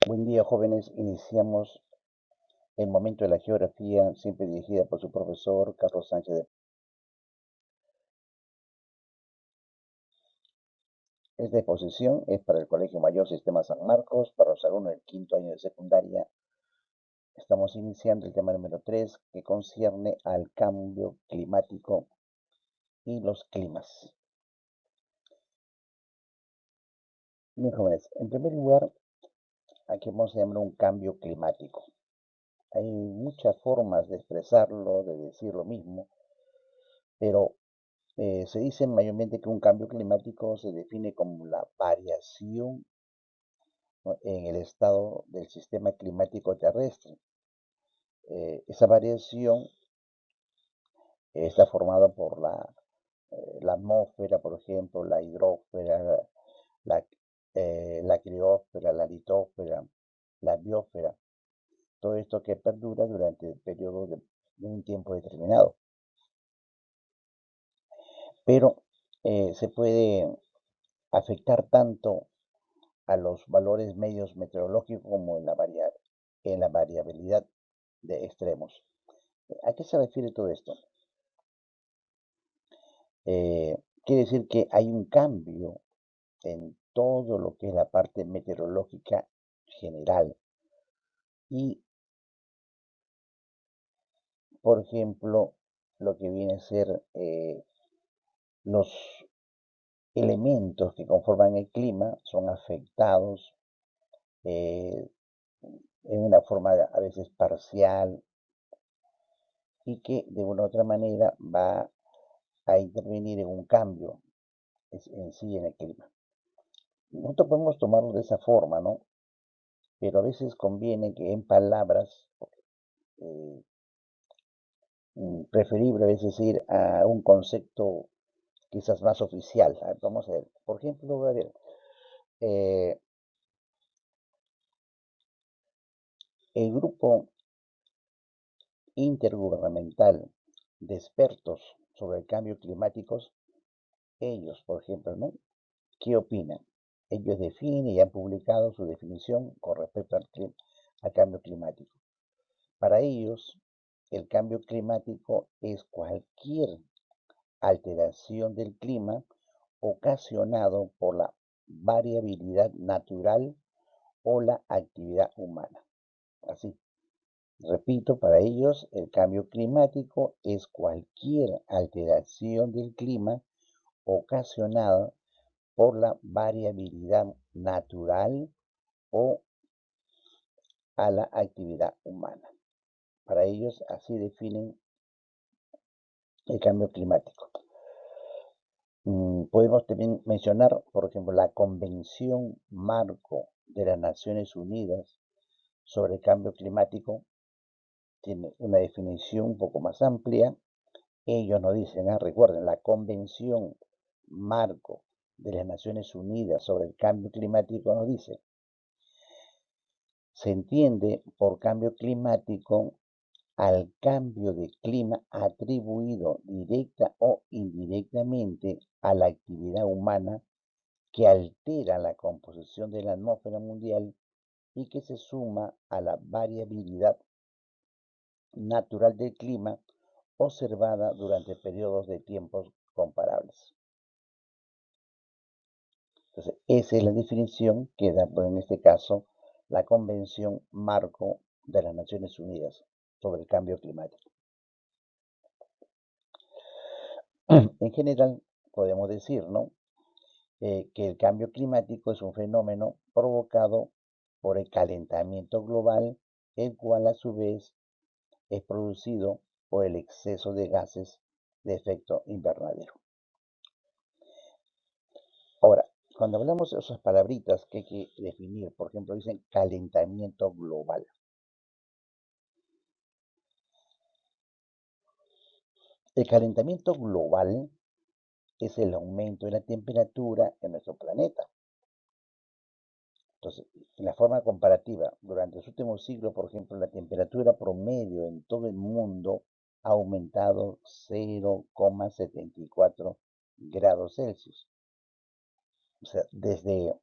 Buen día, jóvenes. Iniciamos el momento de la geografía, siempre dirigida por su profesor Carlos Sánchez. Esta exposición es para el Colegio Mayor Sistema San Marcos, para los alumnos del quinto año de secundaria. Estamos iniciando el tema número 3, que concierne al cambio climático y los climas. Bien, jóvenes, en primer lugar, aquí vamos a llamar un cambio climático. Hay muchas formas de expresarlo, de decir lo mismo, pero se dice mayormente que un cambio climático se define como la variación, ¿no?, en el estado del sistema climático terrestre. Esa variación está formada por la atmósfera, por ejemplo, la hidrósfera, la, la criósfera, la litósfera, la biosfera. Todo esto que perdura durante el periodo de un tiempo determinado. Pero se puede afectar tanto a los valores medios meteorológicos como en la variabilidad de extremos. ¿A qué se refiere todo esto? Quiere decir que hay un cambio en todo lo que es la parte meteorológica general. Y, por ejemplo, lo que viene a ser los elementos que conforman el clima son afectados eh, en una forma a veces parcial y que de una u otra manera va a intervenir en un cambio en sí en el clima. Nosotros podemos tomarlo de esa forma, ¿no? Pero a veces conviene que en palabras, eh, preferible a veces ir a un concepto quizás más oficial. A ver, vamos a ver, por ejemplo, a ver, eh, el grupo intergubernamental de expertos sobre el cambio climático, ellos, por ejemplo, ¿no? ¿Qué opinan? Ellos definen y han publicado su definición con respecto al cambio climático. Para ellos, el cambio climático es cualquier alteración del clima ocasionado por la variabilidad natural o la actividad humana. Así, repito, para ellos el cambio climático es cualquier alteración del clima ocasionada por la variabilidad natural o a la actividad humana. Para ellos así definen el cambio climático. Podemos también mencionar, por ejemplo, la Convención Marco de las Naciones Unidas sobre el Cambio Climático. Tiene una definición un poco más amplia. Ellos nos dicen, recuerden, la Convención Marco de las Naciones Unidas sobre el Cambio Climático nos dice: se entiende por cambio climático al cambio de clima atribuido directa o indirectamente a la actividad humana que altera la composición de la atmósfera mundial y que se suma a la variabilidad natural del clima observada durante periodos de tiempos comparables. Entonces, esa es la definición que da, pues, en este caso, la Convención Marco de las Naciones Unidas sobre el cambio climático. En general, podemos decir, ¿no?, que el cambio climático es un fenómeno provocado por el calentamiento global, el cual a su vez es producido por el exceso de gases de efecto invernadero. Ahora, cuando hablamos de esas palabritas que hay que definir, por ejemplo, dicen calentamiento global. El calentamiento global es el aumento de la temperatura en nuestro planeta. Entonces, en la forma comparativa, durante los últimos siglos, por ejemplo, la temperatura promedio en todo el mundo ha aumentado 0,74 grados Celsius. O sea, desde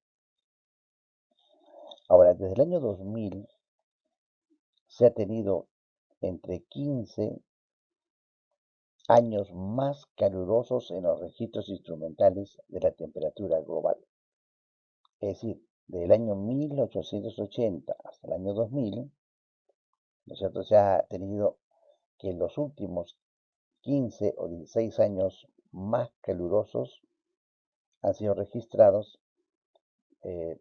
Ahora, desde el año 2000 se ha tenido entre 15 años más calurosos en los registros instrumentales de la temperatura global. Es decir, del año 1880 hasta el año 2000, ¿no es cierto? Se ha tenido que en los últimos 15 o 16 años más calurosos han sido registrados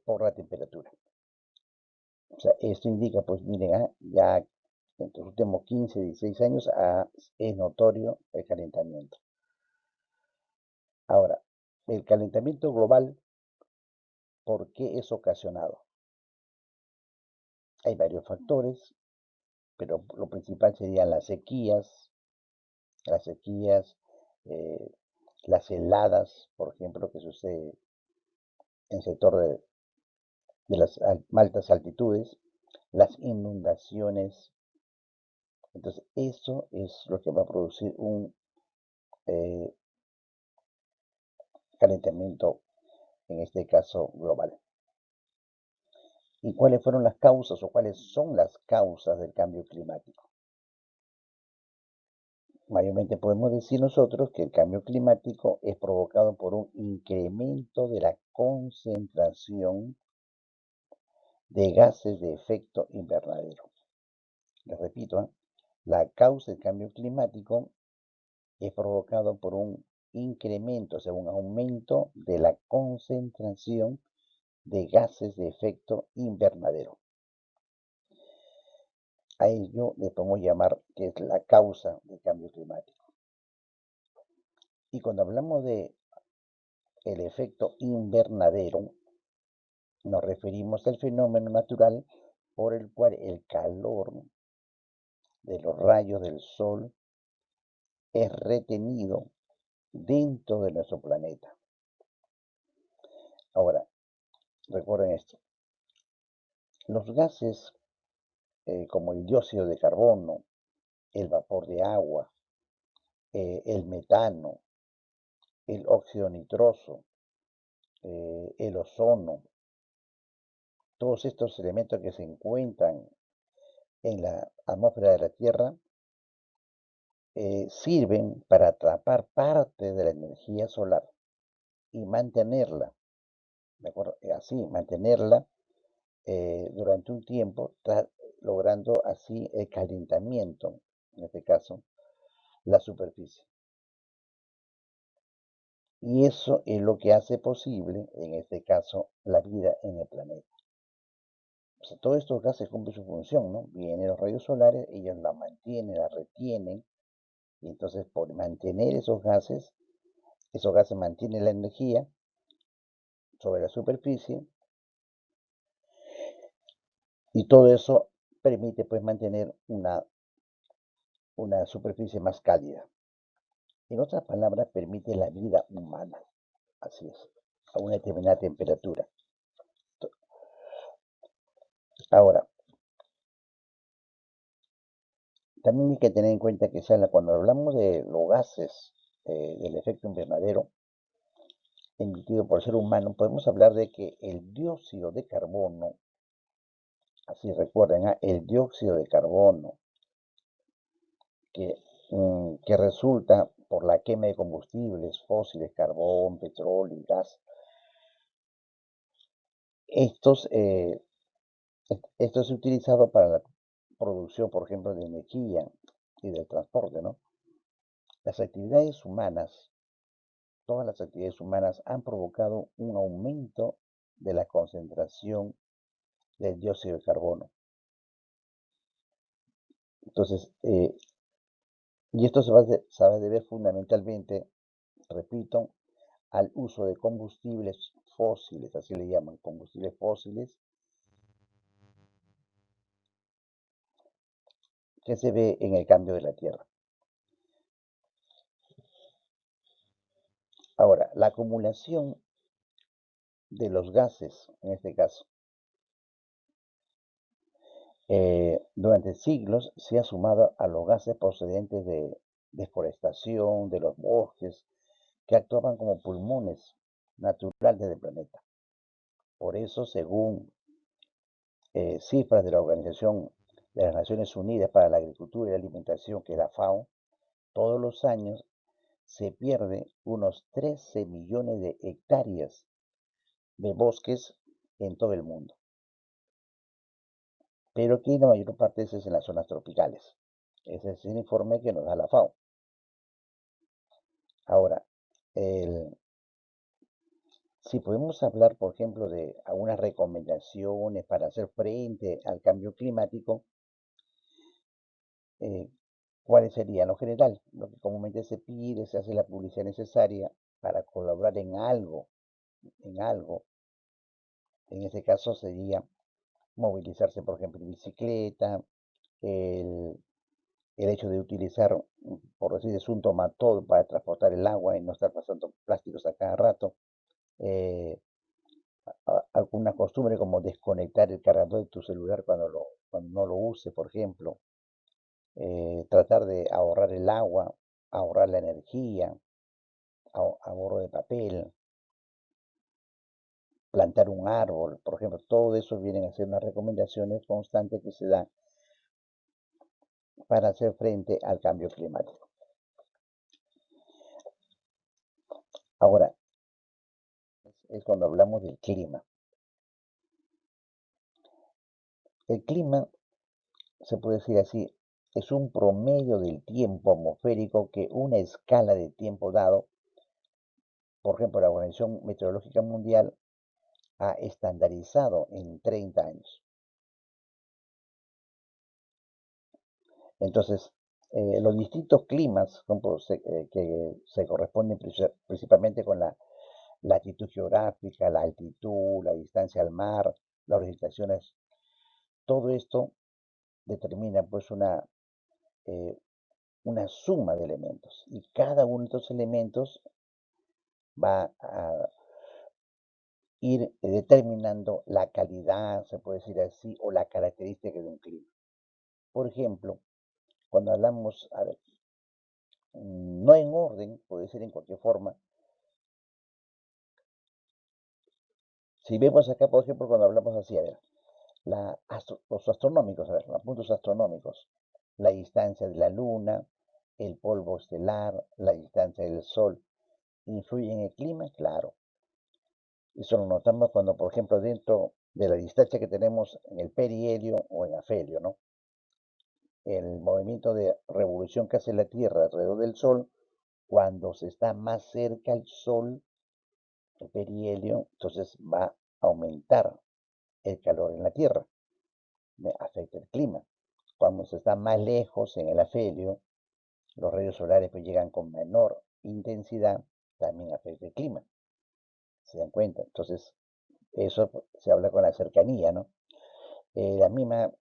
por la temperatura. O sea, esto indica, pues miren, ya en los últimos 15, 16 años es notorio el calentamiento. Ahora, el calentamiento global, ¿por qué es ocasionado? Hay varios factores, pero lo principal serían las sequías, eh, las heladas, por ejemplo, que sucede en el sector de las altas altitudes, las inundaciones. Entonces, eso es lo que va a producir un eh, calentamiento, en este caso global. ¿Y cuáles fueron las causas o cuáles son las causas del cambio climático? Mayormente podemos decir nosotros que el cambio climático es provocado por un incremento de la concentración de gases de efecto invernadero. Les repito, la causa del cambio climático es provocado por un incremento, o sea, un aumento de la concentración de gases de efecto invernadero. A ello le podemos llamar que es la causa del cambio climático. Y cuando hablamos de el efecto invernadero, nos referimos al fenómeno natural por el cual el calor de los rayos del sol es retenido dentro de nuestro planeta. Ahora, recuerden esto, los gases como el dióxido de carbono, el vapor de agua, el metano, el óxido nitroso, el ozono, todos estos elementos que se encuentran en la atmósfera de la Tierra sirven para atrapar parte de la energía solar y mantenerla, ¿de acuerdo? Así, mantenerla durante un tiempo, logrando así el calentamiento, en este caso, la superficie. Y eso es lo que hace posible, en este caso, la vida en el planeta. O sea, todos estos gases cumplen su función, ¿no? Vienen los rayos solares, ellos la mantienen, la retienen, y entonces por mantener esos gases mantienen la energía sobre la superficie, y todo eso permite pues mantener una superficie más cálida. En otras palabras, permite la vida humana, así es, a una determinada temperatura. Ahora, también hay que tener en cuenta que cuando hablamos de los gases del efecto invernadero emitido por el ser humano, podemos hablar de que el dióxido de carbono, así recuerden, el dióxido de carbono que, que resulta por la quema de combustibles fósiles, carbón, petróleo y gas, estos, esto es utilizado para la producción, por ejemplo, de energía y del transporte, ¿no? Las actividades humanas, todas las actividades humanas han provocado un aumento de la concentración del dióxido de carbono. Entonces, y esto se va a deber fundamentalmente, repito, al uso de combustibles fósiles, así le llaman, combustibles fósiles, que se ve en el cambio de la Tierra. Ahora, la acumulación de los gases, en este caso, durante siglos se ha sumado a los gases procedentes de deforestación, de los bosques, que actuaban como pulmones naturales del planeta. Por eso, según cifras de la Organización de las Naciones Unidas para la Agricultura y la Alimentación, que es la FAO, todos los años se pierde unos 13 millones de hectáreas de bosques en todo el mundo. Pero aquí la mayor parte de eso es en las zonas tropicales. Ese es el informe que nos da la FAO. Ahora, si podemos hablar, por ejemplo, de algunas recomendaciones para hacer frente al cambio climático, eh, ¿cuáles serían? Lo general, lo que comúnmente se pide, se hace la publicidad necesaria para colaborar en algo. En este caso sería movilizarse, por ejemplo, en bicicleta, el, el hecho de utilizar, por decir, es un tomatodo para transportar el agua y no estar pasando plásticos a cada rato. eh, Alguna costumbre como desconectar el cargador de tu celular cuando no lo use, por ejemplo. Tratar de ahorrar el agua, ahorrar la energía, ahorro de papel, plantar un árbol, por ejemplo. Todo eso vienen a ser unas recomendaciones constantes que se dan para hacer frente al cambio climático. Ahora, es cuando hablamos del clima. El clima, se puede decir así, es un promedio del tiempo atmosférico que una escala de tiempo dado, por ejemplo, la Organización Meteorológica Mundial ha estandarizado en 30 años. Entonces, los distintos climas que se corresponden principalmente con la latitud geográfica, la altitud, la distancia al mar, las orientaciones, todo esto determina pues una suma de elementos y cada uno de estos elementos va a ir determinando la calidad, se puede decir así, o la característica de un clima. Por ejemplo, cuando hablamos, a ver, no en orden, puede ser en cualquier forma. Si vemos acá, por ejemplo, cuando hablamos así, a ver, los astronómicos, a ver, los puntos astronómicos, la distancia de la Luna, el polvo estelar, la distancia del Sol, ¿influye en el clima? Claro. Eso lo notamos cuando, por ejemplo, dentro de la distancia que tenemos en el perihelio o en afelio, ¿no? El movimiento de revolución que hace la Tierra alrededor del Sol, cuando se está más cerca al Sol, el perihelio, entonces va a aumentar el calor en la Tierra, afecta el clima. Cuando se está más lejos en el afelio, los rayos solares pues llegan con menor intensidad, también afecta el clima. ¿Se dan cuenta? Entonces, eso se habla con la cercanía, ¿no? La misma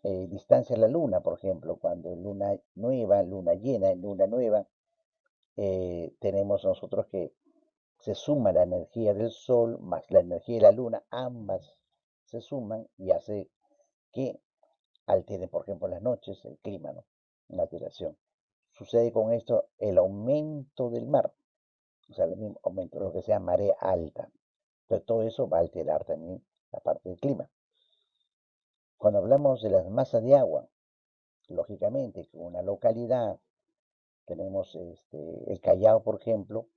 distancia a la luna, por ejemplo, cuando luna nueva, luna llena, luna nueva, tenemos nosotros que se suma la energía del sol más la energía de la luna, ambas se suman y hace que altere, por ejemplo, las noches el clima, ¿no? Una alteración. Sucede con esto el aumento del mar, o sea, el mismo aumento de lo que sea marea alta. Entonces, todo eso va a alterar también la parte del clima. Cuando hablamos de las masas de agua, lógicamente, que una localidad, tenemos el Callao, por ejemplo,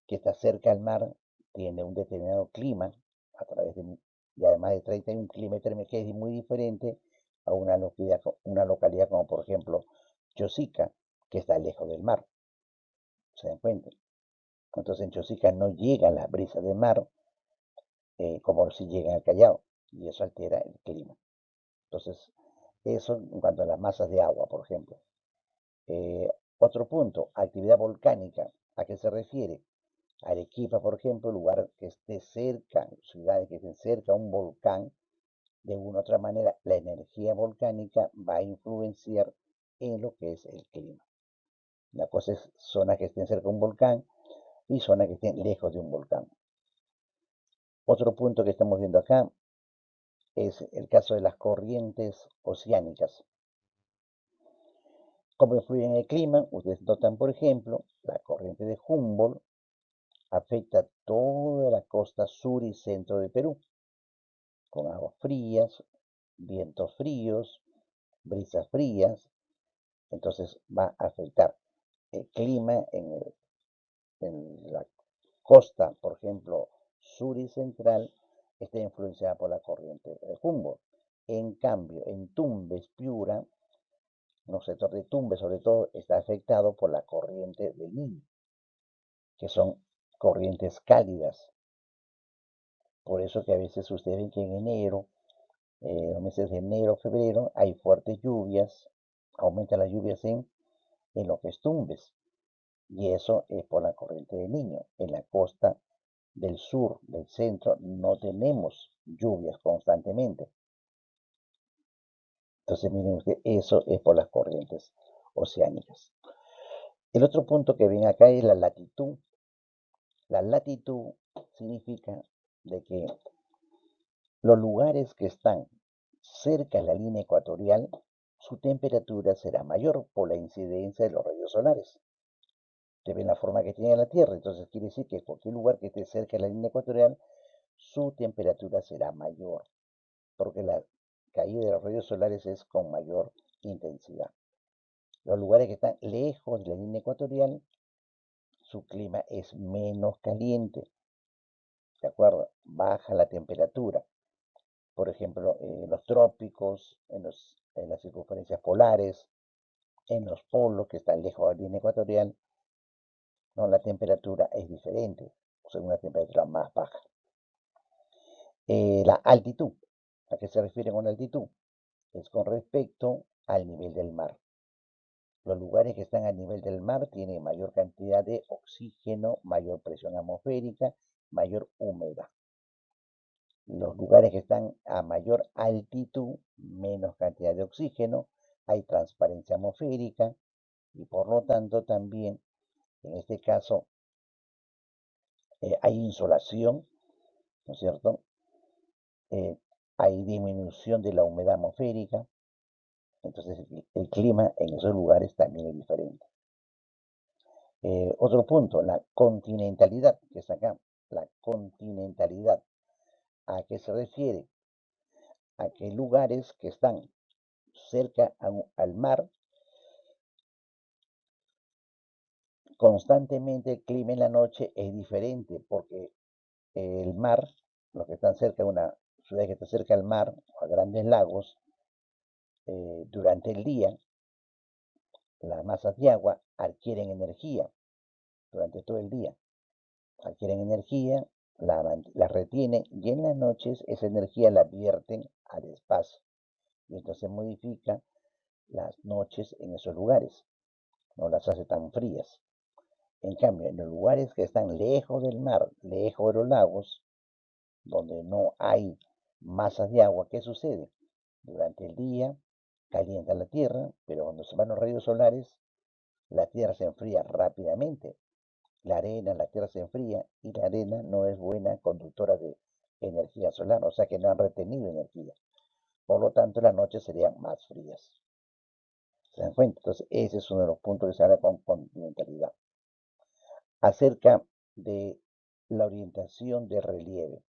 que está cerca al mar, tiene un determinado clima, a través de además de 31 kilómetros, que es muy diferente a una localidad como, por ejemplo, Chosica, que está lejos del mar. ¿Se dan cuenta? Entonces en Chosica no llegan las brisas del mar como si llegan al Callao, y eso altera el clima. Entonces, eso en cuanto a las masas de agua, por ejemplo. Otro punto, actividad volcánica. ¿A qué se refiere? Arequipa, por ejemplo, lugar que esté cerca, ciudades que estén cerca a un volcán, de una u otra manera, la energía volcánica va a influenciar en lo que es el clima. La cosa es zonas que estén cerca de un volcán y zonas que estén lejos de un volcán. Otro punto que estamos viendo acá es el caso de las corrientes oceánicas. ¿Cómo influyen en el clima? Ustedes notan, por ejemplo, la corriente de Humboldt afecta toda la costa sur y centro de Perú. con aguas frías, vientos fríos, brisas frías. Entonces va a afectar el clima en la costa, por ejemplo, sur y central, está influenciada por la corriente de Humboldt. En cambio, en Tumbes, Piura, el sector de Tumbes sobre todo, está afectado por la corriente del Niño, que son corrientes cálidas. Por eso que a veces ustedes ven que en enero, los meses de enero, febrero, hay fuertes lluvias, aumentan las lluvias en lo que es Tumbes. Y eso es por la corriente del Niño. En la costa del sur, del centro, no tenemos lluvias constantemente. Entonces, miren usted, eso es por las corrientes oceánicas. El otro punto que viene acá es la latitud. La latitud significa de que los lugares que están cerca de la línea ecuatorial, su temperatura será mayor por la incidencia de los rayos solares. Te ven la forma que tiene la Tierra, entonces quiere decir que cualquier lugar que esté cerca de la línea ecuatorial, su temperatura será mayor, porque la caída de los rayos solares es con mayor intensidad. Los lugares que están lejos de la línea ecuatorial, su clima es menos caliente, ¿de acuerdo? Baja la temperatura. Por ejemplo, en los trópicos, en las circunferencias polares, en los polos que están lejos de la línea ecuatorial, ¿no? La temperatura es diferente, o sea, una temperatura más baja. La altitud, ¿a qué se refiere con altitud? Es con respecto al nivel del mar. Los lugares que están a nivel del mar tienen mayor cantidad de oxígeno, mayor presión atmosférica, mayor humedad. Los lugares que están a mayor altitud, menos cantidad de oxígeno, hay transparencia atmosférica y por lo tanto también, en este caso, hay insolación, ¿no es cierto? Hay disminución de la humedad atmosférica, entonces el clima en esos lugares también es diferente. Otro punto, la continentalidad, que está acá. La continentalidad, ¿a qué se refiere? A que lugares que están cerca al mar, constantemente el clima en la noche es diferente, porque el mar, los que están cerca de una ciudad que está cerca al mar o a grandes lagos, durante el día, las masas de agua adquieren energía durante todo el día. Adquieren energía, la retienen y en las noches esa energía la vierten al espacio. Y entonces modifica las noches en esos lugares, no las hace tan frías. En cambio, en los lugares que están lejos del mar, lejos de los lagos, donde no hay masas de agua, ¿qué sucede? Durante el día calienta la Tierra, pero cuando se van los rayos solares, la Tierra se enfría rápidamente. La Tierra se enfría y la arena no es buena conductora de energía solar, o sea que no han retenido energía. Por lo tanto, las noches serían más frías. ¿Se dan cuenta? Entonces, ese es uno de los puntos que se habla con continentalidad. Acerca de la orientación de relieve.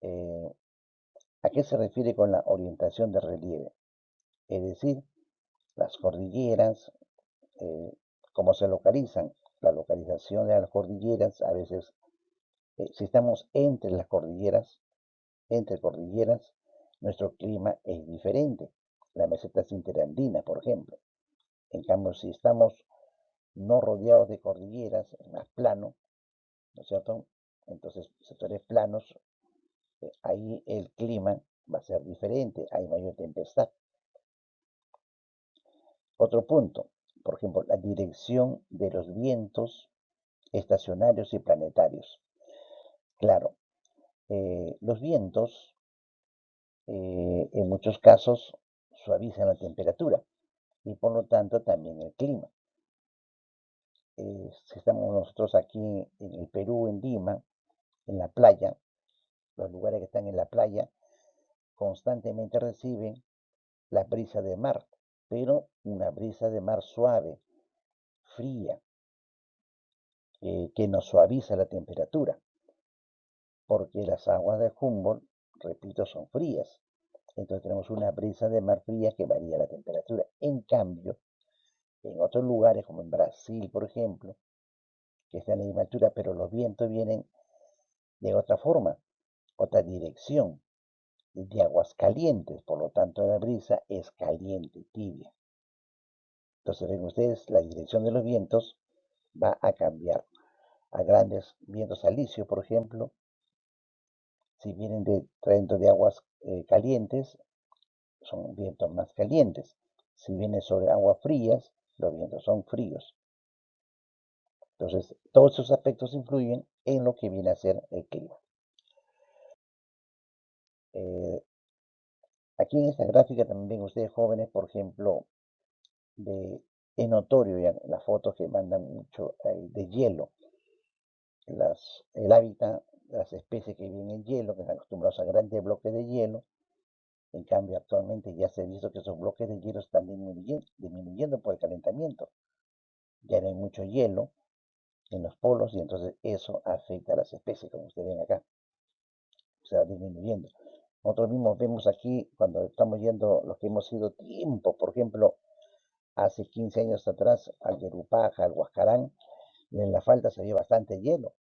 Eh, ¿A qué se refiere con la orientación de relieve? Es decir, las cordilleras, eh, cómo se localizan. La localización de las cordilleras, a veces, si estamos entre cordilleras, nuestro clima es diferente. La meseta interandina, por ejemplo. En cambio, si estamos no rodeados de cordilleras, más plano, ¿no es cierto? Entonces, sectores planos, ahí el clima va a ser diferente, hay mayor tempestad. Otro punto, por ejemplo, la dirección de los vientos estacionarios y planetarios. Claro, los vientos en muchos casos suavizan la temperatura y por lo tanto también el clima. Si estamos nosotros aquí en el Perú, en Lima, en la playa, los lugares que están en la playa constantemente reciben la brisa de mar, pero una brisa de mar suave, fría, que nos suaviza la temperatura, porque las aguas de Humboldt repito, son frías. Entonces tenemos una brisa de mar fría que varía la temperatura. En cambio, en otros lugares, como en Brasil, por ejemplo, que está en la misma altura, pero los vientos vienen de otra forma, otra dirección, de aguas calientes, por lo tanto la brisa es caliente, tibia. Entonces ven ustedes, la dirección de los vientos va a cambiar. A grandes vientos alisios, por ejemplo, si vienen trayendo de aguas calientes, son vientos más calientes. Si vienen sobre aguas frías, los vientos son fríos. Entonces, todos esos aspectos influyen en lo que viene a ser el clima. Eh, Aquí en esta gráfica también ven ustedes jóvenes, por ejemplo, es notorio ya las fotos que mandan mucho de hielo, el hábitat de las especies que viven en hielo, que están acostumbrados a grandes bloques de hielo. En cambio, actualmente ya se ha visto que esos bloques de hielo están disminuyendo por el calentamiento. Ya no hay mucho hielo en los polos y entonces eso afecta a las especies, como ustedes ven acá. Se va disminuyendo. Nosotros mismos vemos aquí, cuando estamos yendo, los que hemos ido tiempo, por ejemplo, hace 15 años atrás, al Yerupaja, al Huascarán, en la falda se había bastante hielo,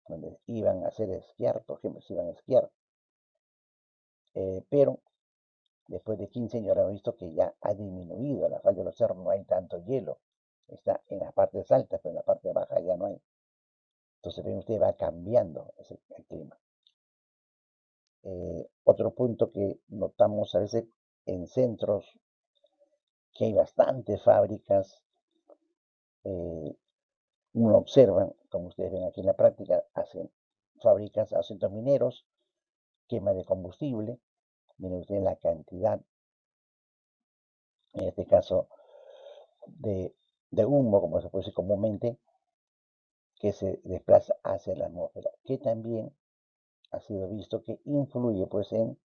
donde iban a hacer esquiar, por ejemplo, se iban a esquiar. Pero después de 15 años ahora hemos visto que ya ha disminuido, en la falda de los cerros no hay tanto hielo, está en las partes altas, pero en la parte baja ya no hay. Entonces ven usted, va cambiando el clima. Otro punto que notamos a veces en centros, que hay bastantes fábricas, uno observa, como ustedes ven aquí en la práctica, hacen fábricas, centros mineros, quema de combustible, miren ustedes la cantidad, en este caso, de humo, como se puede decir comúnmente, que se desplaza hacia la atmósfera, que también ha sido visto que influye pues en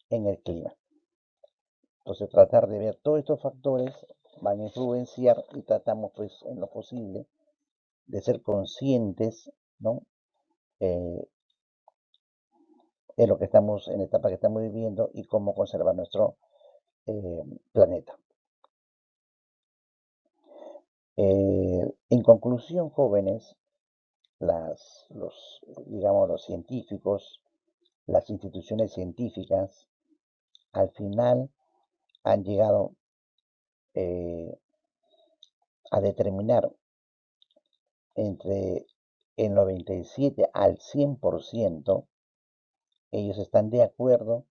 el clima. Entonces tratar de ver todos estos factores van a influenciar y tratamos pues en lo posible de ser conscientes, ¿no? De lo que estamos, en la etapa que estamos viviendo y cómo conservar nuestro planeta. En conclusión, jóvenes, digamos, los científicos, las instituciones científicas, al final han llegado a determinar entre el 97 al 100%, ellos están de acuerdo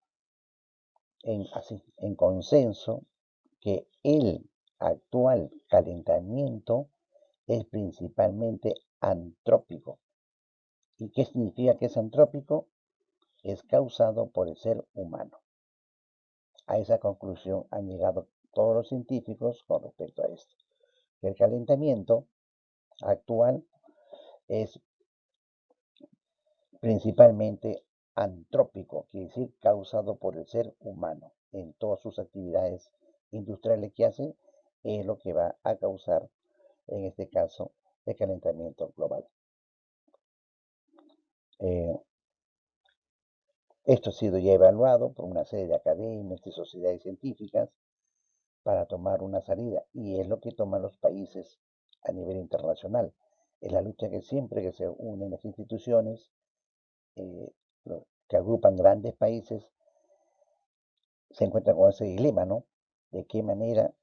en consenso, que el actual calentamiento es principalmente antrópico. ¿Y qué significa que es antrópico? Es causado por el ser humano. A esa conclusión han llegado todos los científicos con respecto a esto. El calentamiento actual es principalmente antrópico, quiere decir causado por el ser humano en todas sus actividades industriales que hace, es lo que va a causar, en este caso, el calentamiento global. Eh, Esto ha sido ya evaluado por una serie de academias y sociedades científicas para tomar una salida, y es lo que toman los países a nivel internacional. Es la lucha que siempre que se unen las instituciones eh, que agrupan grandes países, se encuentran con ese dilema, ¿no? De qué manera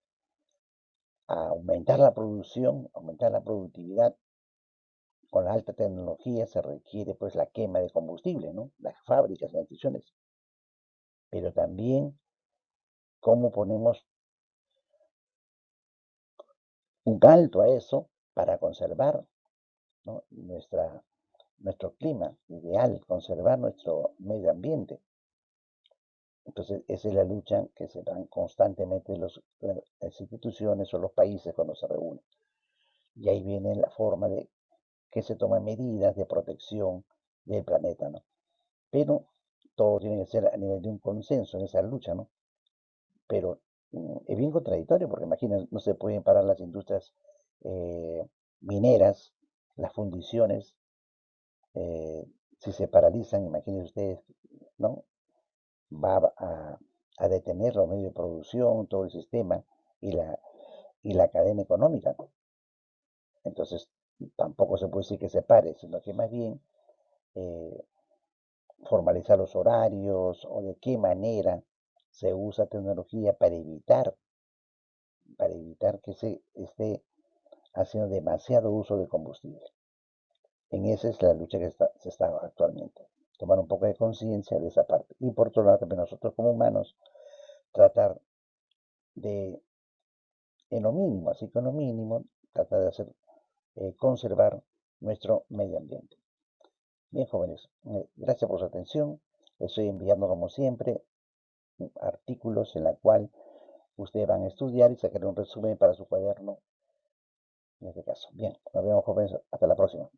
aumentar la producción, aumentar la productividad. Con la alta tecnología se requiere pues la quema de combustible, ¿no? Las fábricas, las instituciones. Pero también cómo ponemos un alto a eso para conservar, ¿no? Nuestro clima ideal, conservar nuestro medio ambiente. Entonces, esa es la lucha que se dan constantemente las instituciones o los países cuando se reúnen. Y ahí viene la forma de que se toman medidas de protección del planeta, ¿no? Pero todo tiene que ser a nivel de un consenso en esa lucha, ¿no? Pero es bien contradictorio porque imaginen, no se pueden parar las industrias eh, mineras, las fundiciones, si se paralizan, imaginen ustedes ¿no? Va a detener los medios de producción, todo el sistema y la cadena económica, ¿no? Entonces, tampoco se puede decir que se pare, sino que más bien eh, formalizar los horarios o de qué manera se usa tecnología para evitar que se esté haciendo demasiado uso de combustible. En esa es la lucha que se está actualmente. Tomar un poco de conciencia de esa parte. Y por otro lado, también nosotros como humanos, tratar de, en lo mínimo, así que en lo mínimo, tratar de hacer, conservar nuestro medio ambiente. Bien, jóvenes, gracias por su atención. Les estoy enviando, como siempre, artículos en la cual ustedes van a estudiar y sacar un resumen para su cuaderno, en este caso. Bien, nos vemos, jóvenes. Hasta la próxima.